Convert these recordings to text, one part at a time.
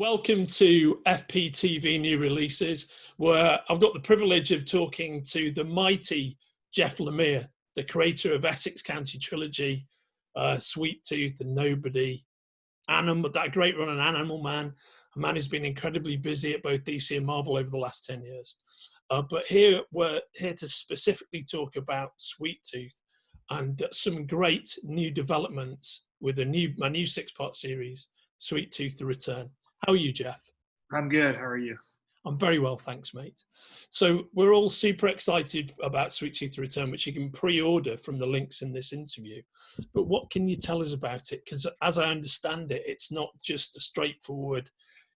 Welcome to FPTV New Releases, where I've got the privilege of talking to the mighty Jeff Lemire, the creator of Essex County Trilogy, Sweet Tooth and Nobody, that great run on Animal Man, a man who's been incredibly busy at both DC and Marvel over the last 10 years. But here we're here to specifically talk about Sweet Tooth and some great new developments with my new 6-part series, Sweet Tooth: The Return. How are you, Jeff? I'm good. How are you? I'm very well, thanks, mate. So we're all super excited about Sweet Tooth: The Return, which you can pre-order from the links in this interview. But what can you tell us about it? Because as I understand it, it's not just a straightforward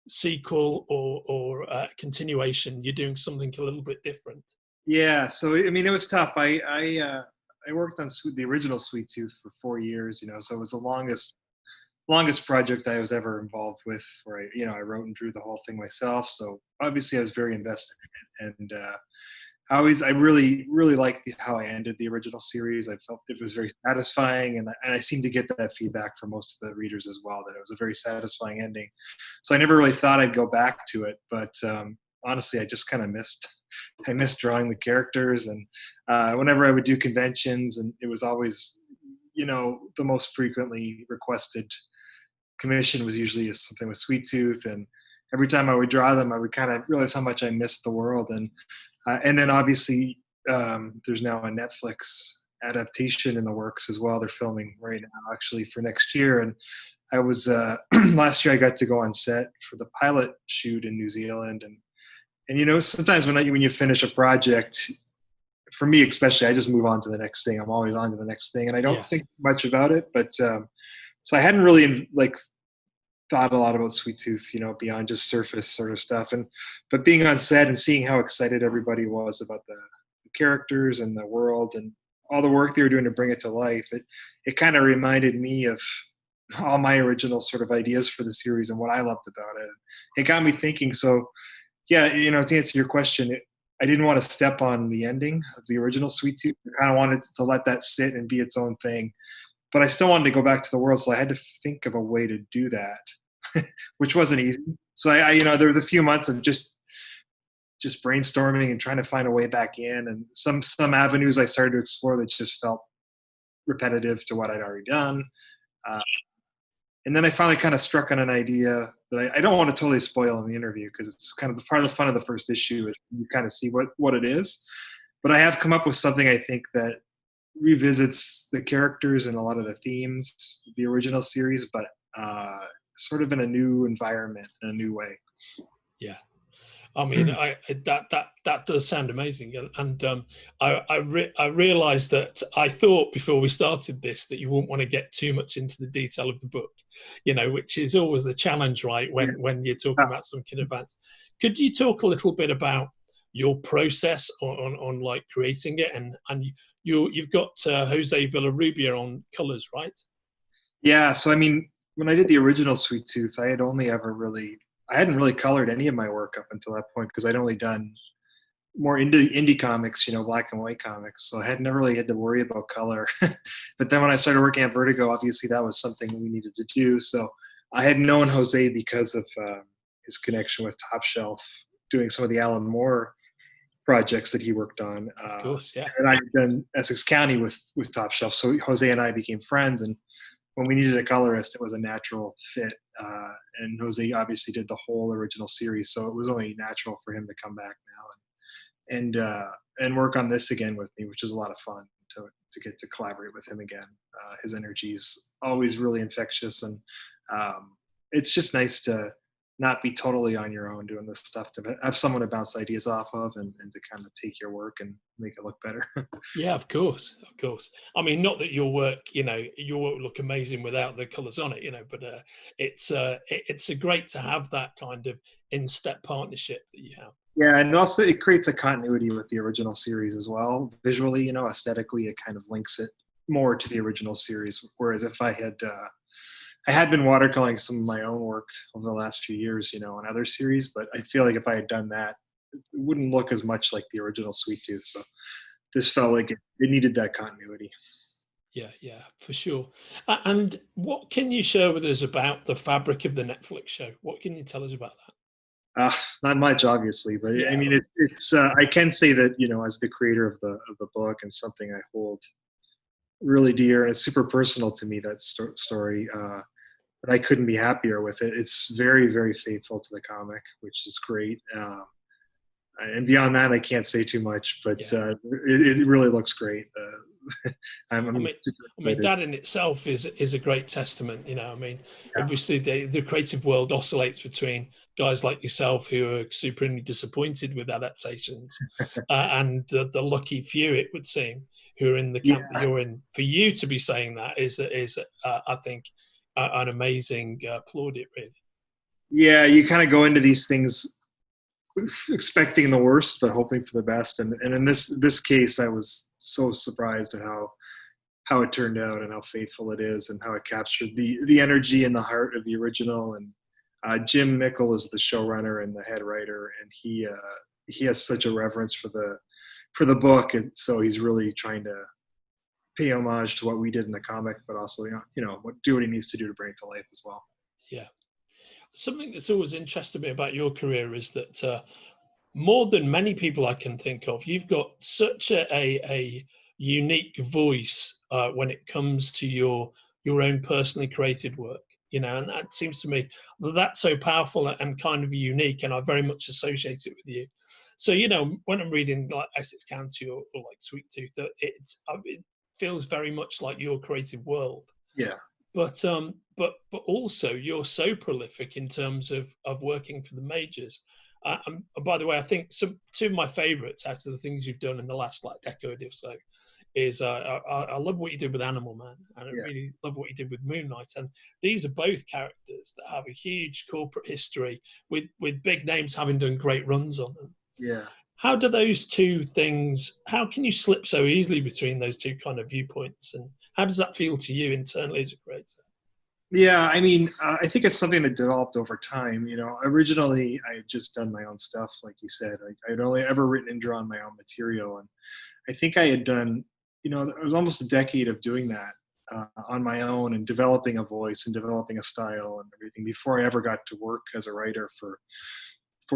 sequel or continuation. You're doing something a little bit different. Yeah. So I mean, it was tough. I worked on the original Sweet Tooth for 4 years. So it was the longest project I was ever involved with, where I wrote and drew the whole thing myself. So obviously I was very invested in it. And I really liked how I ended the original series. I felt it was very satisfying, and I seemed to get that feedback from most of the readers as well, that it was a very satisfying ending. So I never really thought I'd go back to it, but honestly, I just kind of I missed drawing the characters. And whenever I would do conventions, and it was always, the most frequently requested commission was usually something with Sweet Tooth, and every time I would draw them, I would kind of realize how much I missed the world. And then obviously there's now a Netflix adaptation in the works as well. They're filming right now, actually, for next year. And I was last year I got to go on set for the pilot shoot in New Zealand, and sometimes when you finish a project, for me especially, I just move on to the next thing. I'm always on to the next thing, and I don't think much about it. But so I hadn't really thought a lot about Sweet Tooth, beyond just surface sort of stuff. But being on set and seeing how excited everybody was about the characters and the world and all the work they were doing to bring it to life, it kind of reminded me of all my original sort of ideas for the series and what I loved about it. It got me thinking. So yeah, to answer your question, I didn't want to step on the ending of the original Sweet Tooth. I kind of wanted to let that sit and be its own thing. But I still wanted to go back to the world, so I had to think of a way to do that, which wasn't easy. So there was a few months of just brainstorming and trying to find a way back in, and some avenues I started to explore that just felt repetitive to what I'd already done. And then I finally kind of struck on an idea that I don't want to totally spoil in the interview, because it's kind of part of the fun of the first issue is you kind of see what it is. But I have come up with something I think that revisits the characters and a lot of the themes of the original series, but sort of in a new environment, in a new way. Yeah, I mean, that does sound amazing, and I realized that I thought before we started this that you wouldn't want to get too much into the detail of the book, which is always the challenge, right? When you're talking about some kind of advance. Could you talk a little bit about your process on like creating it, and you've got Jose Villarrubia on colors, right? Yeah. So I mean, when I did the original Sweet Tooth, I hadn't really colored any of my work up until that point, because I'd only done more indie comics, black and white comics. So I had never really had to worry about color. But then when I started working at Vertigo, obviously that was something we needed to do. So I had known Jose because of his connection with Top Shelf, doing some of the Alan Moore projects that he worked on. Of course, yeah. And I had done Essex County with Top Shelf. So Jose and I became friends, and when we needed a colorist, it was a natural fit. And Jose obviously did the whole original series, so it was only natural for him to come back now and work on this again with me, which is a lot of fun to get to collaborate with him again. His energy is always really infectious, and it's just nice to not be totally on your own doing this stuff, to have someone to bounce ideas off of and to kind of take your work and make it look better. Yeah, of course. I mean, not that your work would look amazing without the colors on it, but it's a great to have that kind of in-step partnership that you have. Yeah, and also it creates a continuity with the original series as well. Visually, aesthetically, it kind of links it more to the original series. Whereas if I had been watercoloring some of my own work over the last few years, on other series, but I feel like if I had done that, it wouldn't look as much like the original Sweet Tooth. So this felt like it needed that continuity. Yeah, yeah, for sure. And what can you share with us about the fabric of the Netflix show? What can you tell us about that? Not much, obviously, but I Yeah, mean, it's. I can say that, as the creator of the book, and something I hold really dear, and it's super personal to me. That story, but I couldn't be happier with it. It's very, very faithful to the comic, which is great. And beyond that, I can't say too much, but yeah. it really looks great. I I'm mean, super I mean excited. that in itself is a great testament. I mean, Yeah, obviously the creative world oscillates between guys like yourself who are supremely disappointed with adaptations, and the lucky few, it would seem, who are in the camp that yeah, you're in. For you to be saying that is I think, an amazing plaudit, really. yeah. You kind of go into these things expecting the worst but hoping for the best, and in this case, I was so surprised at how it turned out, and how faithful it is, and how it captured the energy and the heart of the original. And Jim Mickle is the showrunner and the head writer, and he has such a reverence for the book, and so he's really trying to pay homage to what we did in the comic, but also, do what he needs to do to bring it to life as well. Yeah. Something that's always interested me about your career is that, more than many people I can think of, you've got such a unique voice when it comes to your own personally created work. And that seems to me that's so powerful and kind of unique, and I very much associate it with you. So, when I'm reading like Essex County or like Sweet Tooth, it feels very much like your creative world. Yeah, But also you're so prolific in terms of working for the majors. And by the way, I think two of my favourites out of the things you've done in the last like decade or so is, I love what you did with Animal Man, and I yeah, really love what you did with Moon Knight. And these are both characters that have a huge corporate history with big names having done great runs on them. yeah. How do those two things? How can you slip so easily between those two kind of viewpoints, and how does that feel to you internally as a creator? Yeah, I mean, I think it's something that developed over time. Originally I had just done my own stuff, like you said. I'd only ever written and drawn my own material, and I think I had done, it was almost a decade of doing that on my own, and developing a voice and developing a style and everything before I ever got to work as a writer for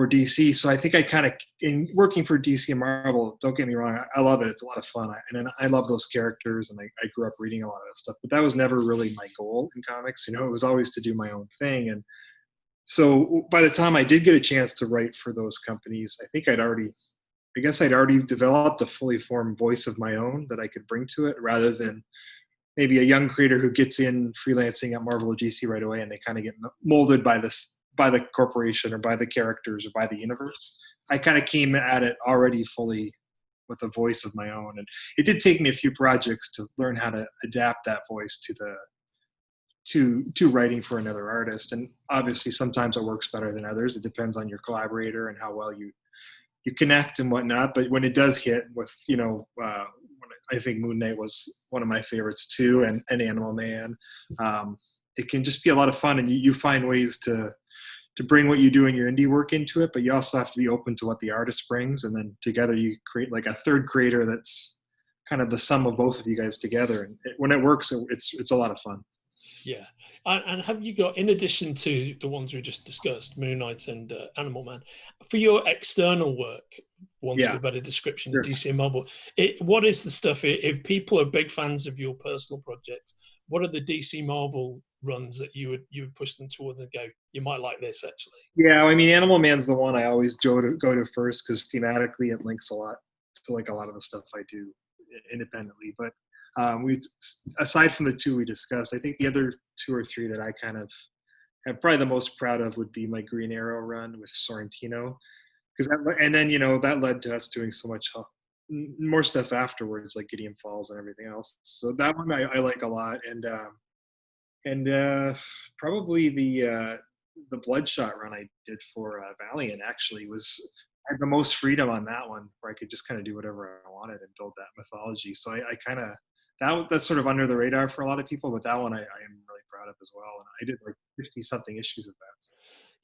DC. So I think I kind of, in working for DC and Marvel, don't get me wrong, I love it. It's a lot of fun. And I love those characters, and I grew up reading a lot of that stuff. But that was never really my goal in comics. It was always to do my own thing. And so by the time I did get a chance to write for those companies, I guess I'd already developed a fully formed voice of my own that I could bring to it, rather than maybe a young creator who gets in freelancing at Marvel or DC right away, and they kind of get molded by the corporation, or by the characters, or by the universe. I kind of came at it already fully with a voice of my own, and it did take me a few projects to learn how to adapt that voice to writing for another artist. And obviously, sometimes it works better than others. It depends on your collaborator and how well you connect and whatnot. But when it does hit with, I think Moon Knight was one of my favorites too, and Animal Man. It can just be a lot of fun, and you find ways to bring what you do in your indie work into it, but you also have to be open to what the artist brings, and then together you create like a third creator that's kind of the sum of both of you guys together. And when it works, it's a lot of fun. Yeah. And have you got, in addition to the ones we just discussed, Moon Knight and Animal Man, for your external work, want of Yeah, a better description, sure. DC and Marvel, what is the stuff, if people are big fans of your personal project, what are the DC Marvel runs that you would push them towards and go, you might like this actually? Yeah, I mean, Animal Man's the one I always go to first, because thematically it links a lot to like a lot of the stuff I do independently. But we, aside from the two we discussed, I think the other two or three that I kind of am probably the most proud of would be my Green Arrow run with Sorrentino, because and then that led to us doing so much more stuff afterwards, like Gideon Falls and everything else. So that one I like a lot. And probably the Bloodshot run I did for Valiant actually was, I had the most freedom on that one, where I could just kind of do whatever I wanted and build that mythology. So I kind of, that's sort of under the radar for a lot of people, but that one I am really proud of as well. And I did like 50 something issues of that. So,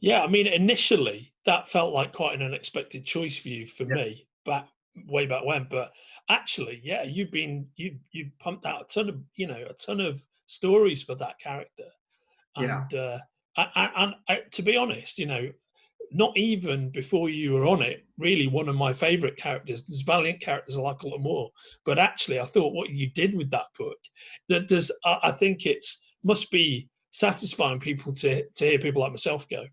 Yeah, I mean, initially that felt like quite an unexpected choice for you, for yeah, me, way back when. But actually, yeah, you've pumped out a ton of, a ton of stories for that character. Yeah. And to be honest, not even before you were on it, really one of my favorite characters. There's valiant characters like Lemire, but actually, I thought what you did with that book, that I think it's must be satisfying people to hear people like myself go,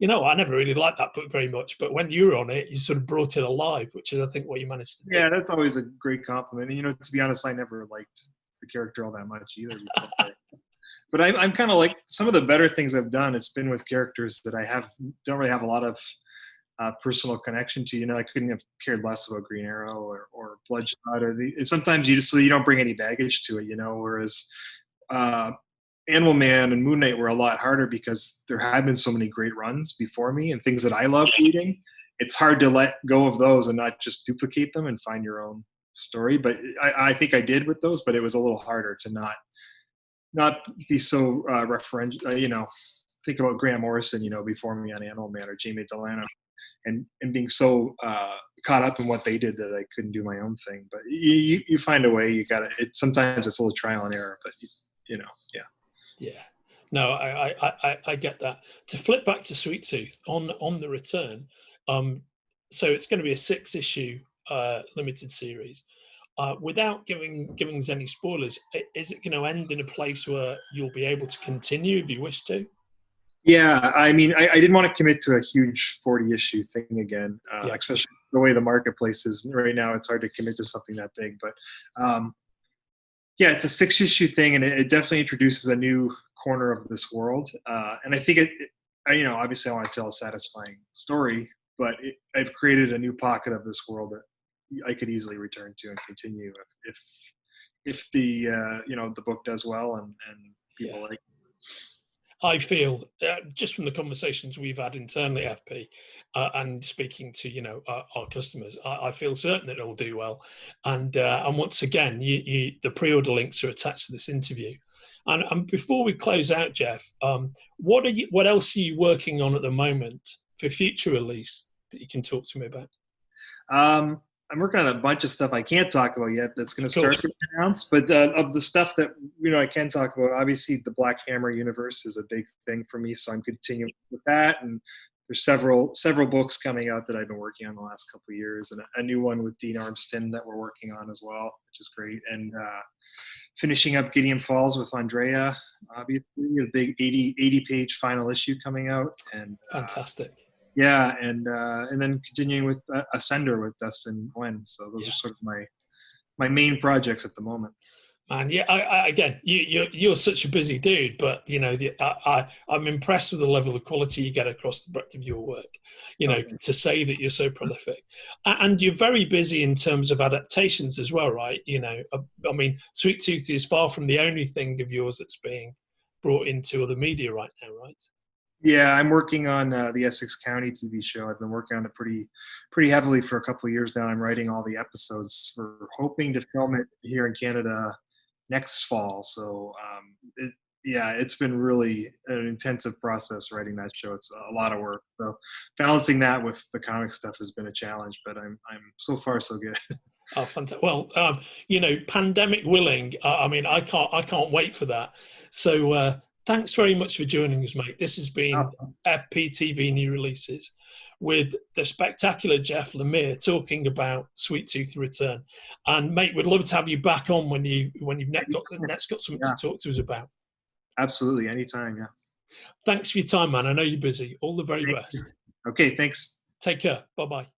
I never really liked that book very much, but when you were on it, you sort of brought it alive, which is, I think, what you managed to do. Yeah, that's always a great compliment. And, to be honest, I never liked the character all that much either. But I'm kind of like, some of the better things I've done, it's been with characters that don't really have a lot of personal connection to. I couldn't have cared less about Green Arrow or Bloodshot sometimes so you don't bring any baggage to it, whereas Animal Man and Moon Knight were a lot harder because there had been so many great runs before me and things that I love reading. It's hard to let go of those and not just duplicate them and find your own story. But I think I did with those, but it was a little harder to not be so referential, think about Grant Morrison, before me on Animal Man, or Jamie Delano, and being so caught up in what they did that I couldn't do my own thing. But you find a way. You got it. Sometimes it's a little trial and error, but yeah. Yeah. No, I get that. To flip back to Sweet Tooth on the return, so it's going to be a 6-issue limited series. Without giving us any spoilers, is it going to end in a place where you'll be able to continue if you wish to? Yeah, I mean, I didn't want to commit to a huge 40-issue thing again, especially the way the marketplace is right now. It's hard to commit to something that big, but yeah, it's a 6-issue thing, and it definitely introduces a new corner of this world. And I think obviously I want to tell a satisfying story, but I've created a new pocket of this world that I could easily return to and continue if the the book does well and people like it. I feel, just from the conversations we've had internally at FP and speaking to our customers, I feel certain that it'll do well. And once again, the pre-order links are attached to this interview. And before we close out, Jeff, what else are you working on at the moment for future release that you can talk to me about? I'm working on a bunch of stuff I can't talk about yet that's going to start to be announced. But of the stuff that I can talk about, obviously the Black Hammer universe is a big thing for me, so I'm continuing with that. And there's several books coming out that I've been working on the last couple of years, and a new one with Dean Armstrong that we're working on as well, which is great. And finishing up Gideon Falls with Andrea, obviously a big 80-page final issue coming out. And fantastic. Yeah, and then continuing with Ascender with Dustin Nguyen. So those are sort of my main projects at the moment. Man, yeah. Again, you're such a busy dude, but I'm impressed with the level of quality you get across the breadth of your work. To say that you're so prolific, and you're very busy in terms of adaptations as well, right? I mean, Sweet Tooth is far from the only thing of yours that's being brought into other media right now, right? Yeah, I'm working on the Essex County TV show. I've been working on it pretty heavily for a couple of years now. I'm writing all the episodes. We're hoping to film it here in Canada next fall. So it's been really an intensive process writing that show. It's a lot of work. So balancing that with the comic stuff has been a challenge, but I'm so far so good. Oh, fantastic! Well, pandemic willing, I mean, I can't wait for that. So. Thanks very much for joining us, mate. This has been FPTV New Releases with the spectacular Jeff Lemire talking about Sweet Tooth Return. And mate, we'd love to have you back on when you've next got something to talk to us about. Absolutely, anytime. Yeah. Thanks for your time, man. I know you're busy. All the very best. Okay, thanks. Take care. Bye-bye.